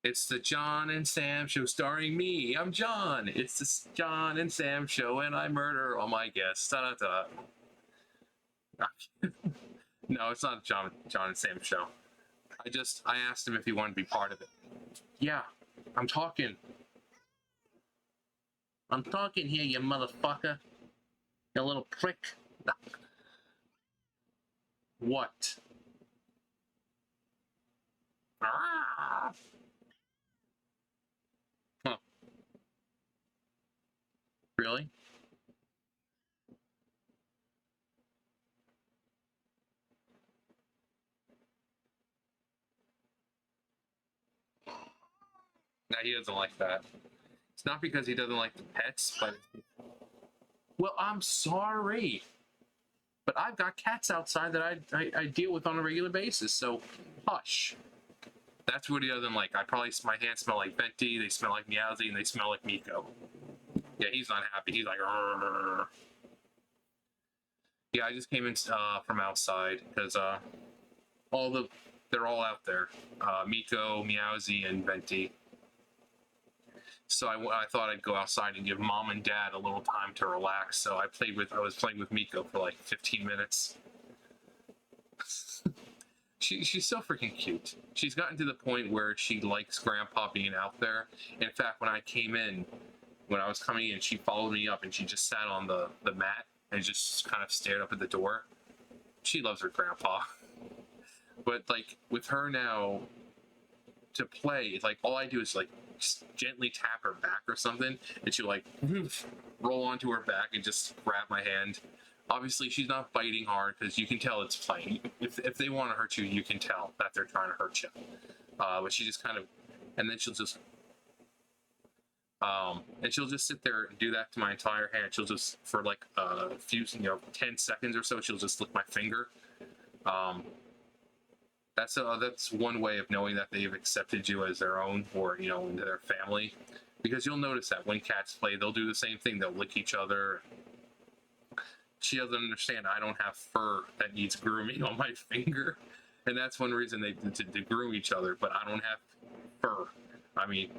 It's the John and Sam show starring me. I'm John. It's the John and Sam show, and I murder all my guests. Da, da, da. No, it's not John and Sam show. I asked him if he wanted to be part of it. Yeah, I'm talking. I'm talking here, you motherfucker. You little prick. What? Ah! Huh. Really? No, he doesn't like that. It's not because he doesn't like the pets, but well, I'm sorry, but I've got cats outside that I deal with on a regular basis. So, hush. That's what he doesn't like. My hands smell like Venti, they smell like Meowsy, and they smell like Miko. Yeah, he's not happy. He's like, "Rrr." Yeah, I just came in from outside because they're all out there. Miko, Meowsy, and Venti. So I thought I'd go outside and give mom and dad a little time to relax. So I was playing with Miko for like 15 minutes. She's so freaking cute. She's gotten to the point where she likes Grandpa being out there. In fact, when I was coming in, she followed me up and she just sat on the mat and just kind of stared up at the door. She loves her grandpa. But like with her now to play, it's like all I do is like just gently tap her back or something, and she'll like roll onto her back and just grab my hand. Obviously, she's not biting hard because you can tell it's playing. If they want to hurt you, you can tell that they're trying to hurt you. But she just kind of, and then she'll just sit there and do that to my entire hand. She'll just for like a few 10 seconds or so, she'll just lick my finger. That's one way of knowing that they've accepted you as their own, or into their family, because you'll notice that when cats play, they'll do the same thing. They'll lick each other. She doesn't understand I don't have fur that needs grooming on my finger, and that's one reason they to groom each other. But I don't have fur. I mean,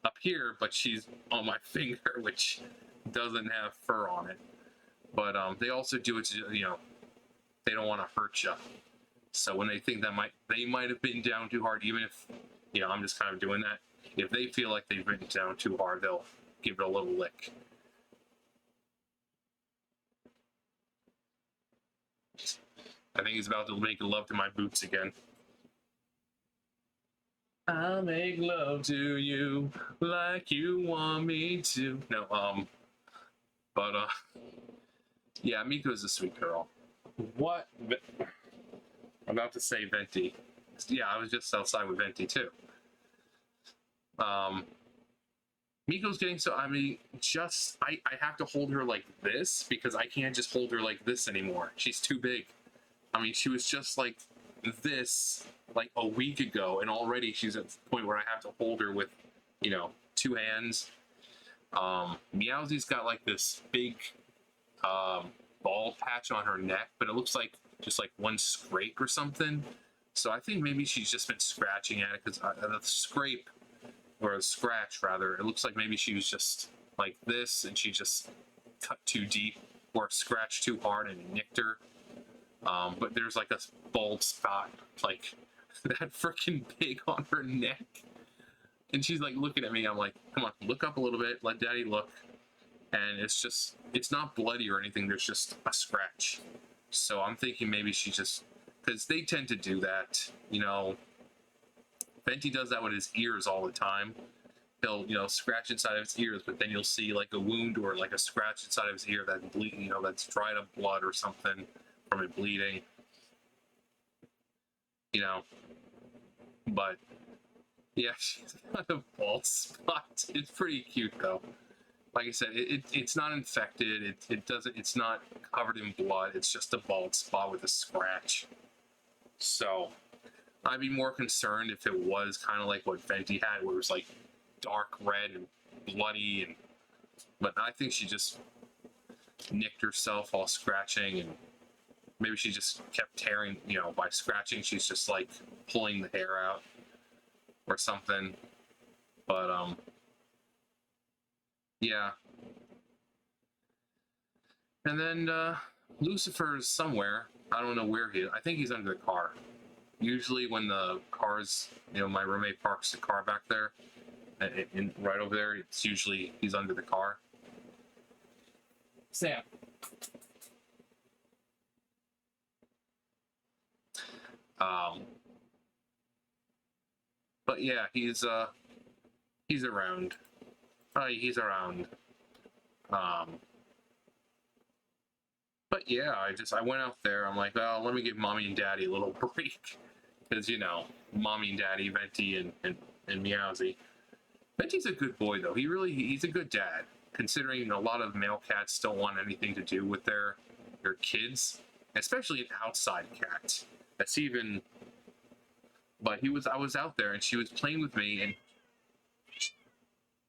up here, but she's on my finger, which doesn't have fur on it. But they also do it to, they don't want to hurt you. So when they think they might have been down too hard, even if I'm just kind of doing that. If they feel like they've been down too hard, they'll give it a little lick. I think he's about to make love to my boots again. I'll make love to you like you want me to. No, but yeah, Miko's a sweet girl. What? I'm about to say Venti. Yeah, I was just outside with Venti too. Miko's getting I have to hold her like this because I can't just hold her like this anymore. She's too big. I mean, she was just like this like a week ago, and already she's at the point where I have to hold her with, two hands. Meowsy's got like this big bald patch on her neck, but it looks like just like one scrape or something. So I think maybe she's just been scratching at it because the scrape, or a scratch rather, it looks like maybe she was just like this and she just cut too deep or scratched too hard and nicked her. But there's like a bald spot like that freaking big on her neck. And she's like looking at me. I'm like, come on, look up a little bit, let daddy look. And it's not bloody or anything, there's just a scratch. So I'm thinking maybe she just, because they tend to do that, Venti does that with his ears all the time. He'll, scratch inside of his ears, but then you'll see like a wound or like a scratch inside of his ear that's bleeding, that's dried up blood or something from it bleeding. But yeah, she's got a bald spot. It's pretty cute though. Like I said, it's not infected. It's not covered in blood. It's just a bald spot with a scratch. So I'd be more concerned if it was kind of like what Venti had, where it was like dark red and bloody. But I think she just nicked herself while scratching, and maybe she just kept tearing. By scratching, she's just like pulling the hair out or something. But yeah. And then Lucifer is somewhere. I don't know where he is. I think he's under the car. Usually when the cars, my roommate parks the car back there, right over there, it's usually he's under the car. Sam. But yeah, he's around. He's around. But yeah, I went out there. I'm like, well, let me give mommy and daddy a little break, because mommy and daddy, Venti and Meowsy. Venti's a good boy though. He's a good dad, considering a lot of male cats don't want anything to do with their kids, especially an outside cat. That's even. But I was out there and she was playing with me, and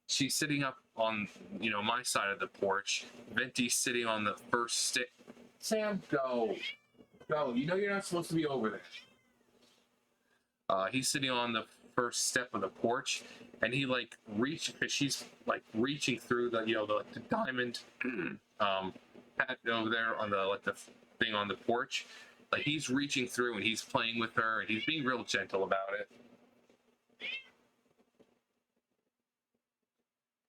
she's sitting up on my side of the porch. Venti's sitting on the first stick. Sam, go. You're not supposed to be over there. He's sitting on the first step of the porch, and he because she's reaching through the the diamond pad over there on the thing on the porch. He's reaching through and he's playing with her, and he's being real gentle about it.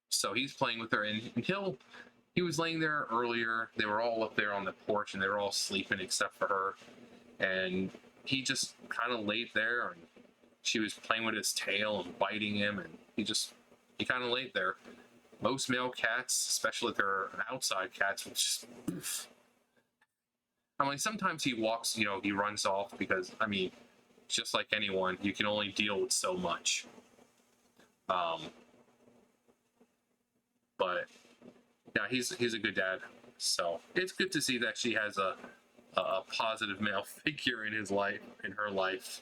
So he's playing with her, and he was laying there earlier. They were all up there on the porch, and they were all sleeping except for her. And he just kind of laid there, and she was playing with his tail and biting him, and he kind of laid there. Most male cats, especially if they're outside cats, will just. Sometimes he walks, he runs off because, just like anyone, you can only deal with so much. But yeah, he's a good dad. So it's good to see that she has a positive male figure in her life,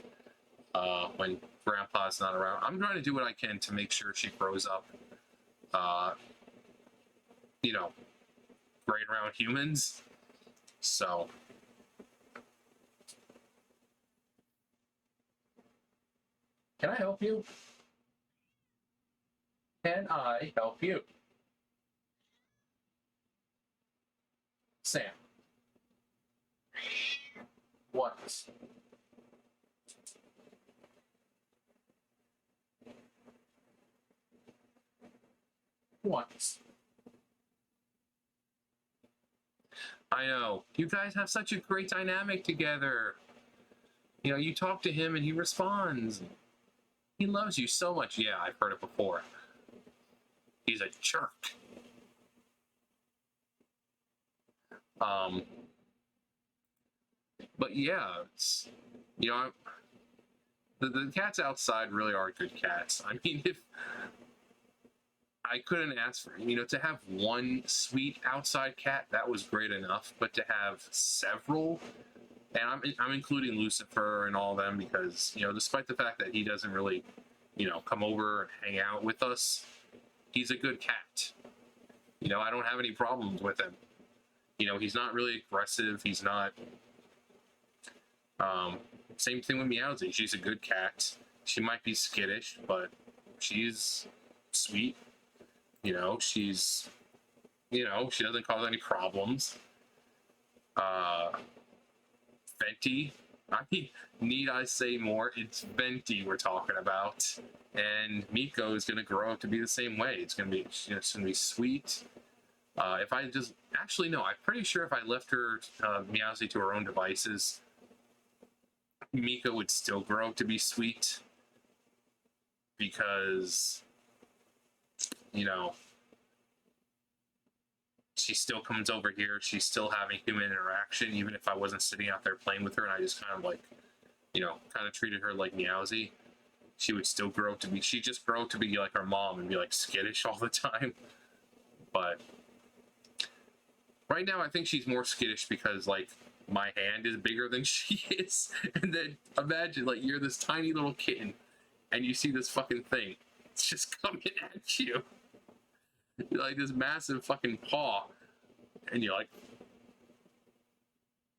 when grandpa's not around. I'm trying to do what I can to make sure she grows up, great around humans. So. Can I help you? Can I help you? Sam. What? What? I know. You guys have such a great dynamic together. You talk to him and he responds. He loves you so much. Yeah, I've heard it before. He's a jerk. But yeah, it's, the cats outside really are good cats. If I couldn't ask for, to have one sweet outside cat, that was great enough. But to have several, and I'm including Lucifer and all them, because despite the fact that he doesn't really come over and hang out with us, he's a good cat. I don't have any problems with him. He's not really aggressive. He's not. Same thing with Meowsy. She's a good cat. She might be skittish, but she's sweet. She's. She doesn't cause any problems. Venti. Need I say more? It's Venti we're talking about, and Miko is gonna grow up to be the same way. It's gonna be sweet. If I just actually no, I'm pretty sure if I left her Meowsy to her own devices, Miko would still grow up to be sweet, because she still comes over here. She's still having human interaction, even if I wasn't sitting out there playing with her, and I just kind of treated her like Meowsy. She would still grow up to be. She just grow up to be like her mom and be skittish all the time. But right now, I think she's more skittish because my hand is bigger than she is. And then imagine you're this tiny little kitten, and you see this fucking thing. It's just coming at you. This massive fucking paw, and you're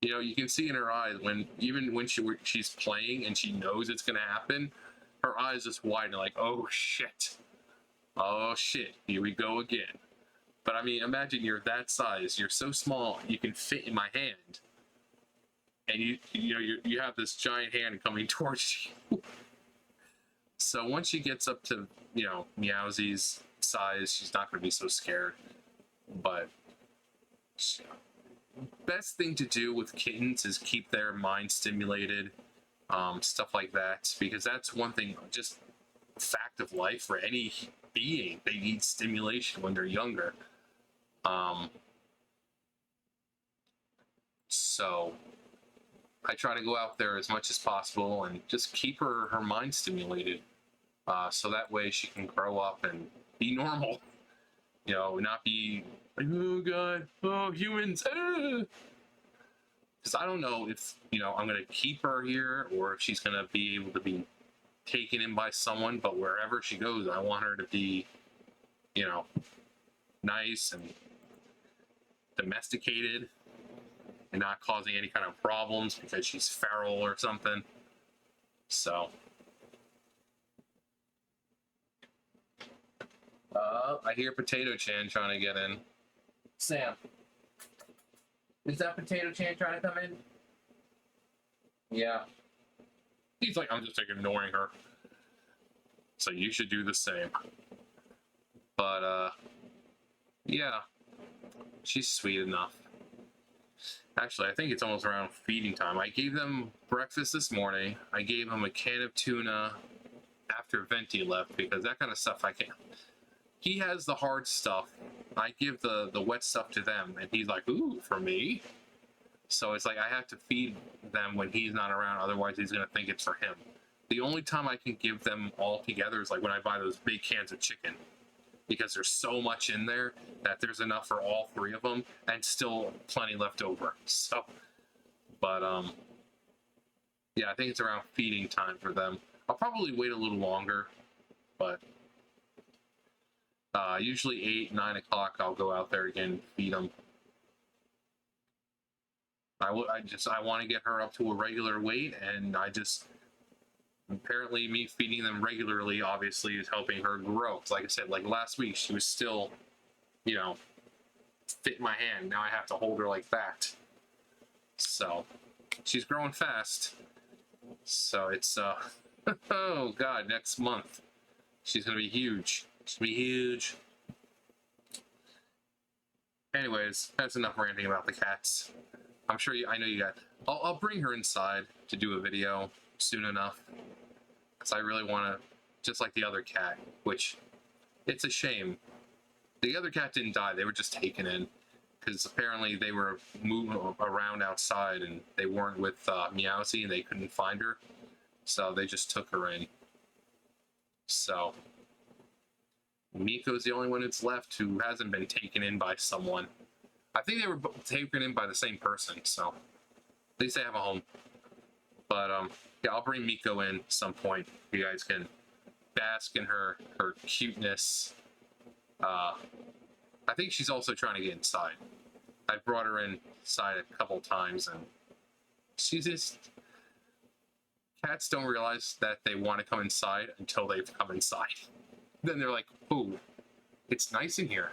you can see in her eyes when she's playing and she knows it's gonna happen, her eyes just widen oh shit. Oh shit, here we go again. But I mean, imagine you're that size, you're so small, you can fit in my hand, and you have this giant hand coming towards you. So once she gets up to Meowsie's size, she's not going to be so scared. But best thing to do with kittens is keep their mind stimulated, stuff like that, because that's one thing. Just fact of life for any being, they need stimulation when they're younger. So I try to go out there as much as possible and just keep her mind stimulated, so that way she can grow up and be normal. Not be like, oh god, oh humans. Because I don't know if I'm gonna keep her here or if she's gonna be able to be taken in by someone. But wherever she goes, I want her to be, nice and domesticated and not causing any kind of problems because she's feral or something. So, I hear Potato Chan trying to get in. Sam, is that Potato Chan trying to come in? Yeah. He's like, I'm just ignoring her. So you should do the same. But, yeah. She's sweet enough. Actually, I think it's almost around feeding time. I gave them breakfast this morning. I gave them a can of tuna after Venti left, because that kind of stuff I can't. He has the hard stuff. I give the wet stuff to them, and he's like, ooh, for me? So it's like I have to feed them when he's not around, otherwise he's going to think it's for him. The only time I can give them all together is like when I buy those big cans of chicken, because there's so much in there that there's enough for all three of them and still plenty left over. So, but yeah, I think it's around feeding time for them. I'll probably wait a little longer, but usually 8, 9 o'clock I'll go out there again and feed them. I want to get her up to a regular weight, and apparently me feeding them regularly obviously is helping her grow. Like I said, like last week she was still, fit in my hand. Now I have to hold her like that. So she's growing fast. So it's oh god, next month she's gonna be huge. She's gonna be huge. Anyways, that's enough ranting about the cats. I'm sure I know you got. I'll bring her inside to do a video soon enough, because I really want to, just like the other cat, which it's a shame. The other cat didn't die; they were just taken in, because apparently they were moving around outside and they weren't with Meowsy and they couldn't find her, so they just took her in. So Miko's the only one that's left who hasn't been taken in by someone. I think they were taken in by the same person, so at least they have a home. But yeah, I'll bring Miko in some point. You guys can bask in her cuteness. I think she's also trying to get inside. I've brought her inside a couple times, and she's just. Cats don't realize that they want to come inside until they've come inside. Then they're like, ooh, it's nice in here.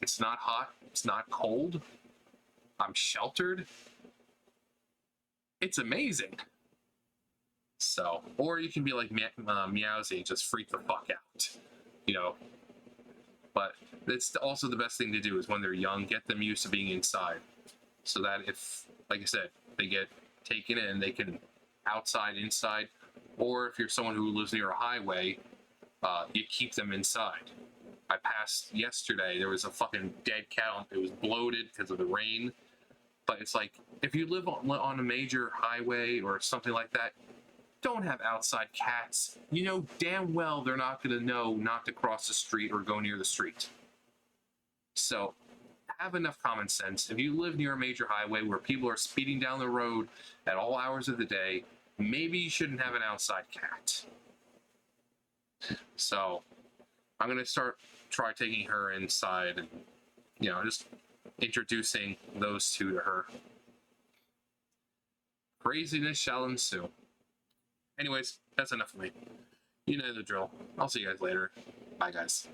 It's not hot. It's not cold. I'm sheltered. It's amazing. So, or you can be like Meowsy and just freak the fuck out, But it's also the best thing to do is when they're young, get them used to being inside, so that if, like I said, they get taken in, they can outside, inside, or if you're someone who lives near a highway, you keep them inside. I passed yesterday, there was a fucking dead cow. It was bloated because of the rain. But it's like, if you live on a major highway or something like that, don't have outside cats. You know damn well they're not going to know not to cross the street or go near the street. So have enough common sense. If you live near a major highway where people are speeding down the road at all hours of the day, maybe you shouldn't have an outside cat. So I'm going to try taking her inside and, just introducing those two to her. Craziness shall ensue. Anyways, that's enough of me. You know the drill. I'll see you guys later. Bye, guys.